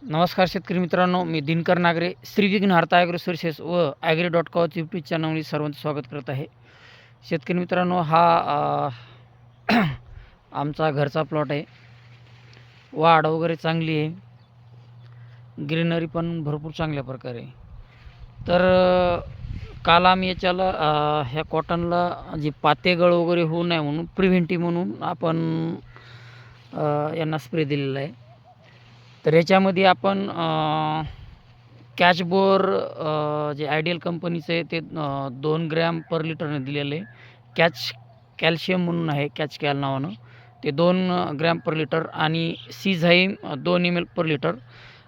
नमस्कार शेतकरी मित्रांनो, मी दिनकर नागरे, श्री विघ्नहर्ता ॲग्रो सोर्सेस व ॲग्री.com यूट्यूब चॅनलमध्ये सर्वांचं स्वागत करत आहे. शेतकरी मित्रांनो, हा आमचा घरचा प्लॉट आहे. वाढ वगैरे चांगली आहे, ग्रीनरी पण भरपूर चांगल्या प्रकारे आहे. तर काल आम्ही याच्याला ह्या कॉटनला जी पातेगळ वगैरे होऊ नये म्हणून प्रिव्हेंटिव्ह म्हणून आपण यांना स्प्रे दिलेला आहे. तर याच्यामध्ये आपण कॅचबोर जे आयडियल कंपनीचं आहे ते 2 ग्रॅम पर लिटरने दिलेलं आहे. कॅल्शियम म्हणून आहे, कॅल नावानं, ते 2 ग्रॅम पर लिटर आणि सीझाईम 2 ml पर लिटर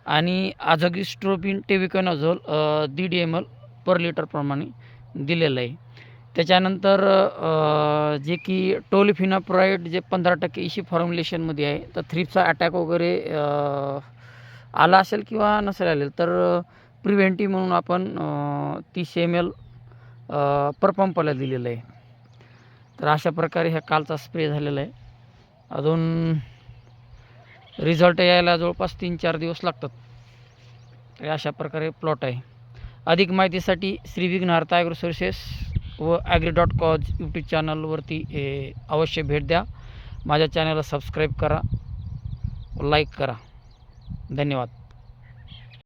आणि आझागिस्ट्रोबिन टेबिकॉनॅझोल 1.5 ml पर लिटर प्रमाणे दिलेलं आहे. त्याच्यानंतर जे की टोलिफिनाप्राइड जे 15% इशी फॉर्म्युलेशनमध्ये आहे. तर थ्रिप्सचा अटॅक वगैरे आला असेल किंवा नसेल आलेलं तर प्रिव्हेंटिव्ह म्हणून आपण 30 ml पर पंपाला दिलेलं आहे. तर अशा प्रकारे ह्या कालचा स्प्रे झालेला आहे. अजून रिझल्ट यायला जवळपास 3-4 दिवस लागतात. तर अशा प्रकारे प्लॉट आहे. अधिक माहितीसाठी श्री विघ्नहर्ता ॲग्रो सोर्सेस व ॲग्री.com यूट्यूब चॅनलवरती अवश्य भेट द्या. माझ्या चॅनलला सबस्क्राईब करा, लाईक करा. धन्यवाद.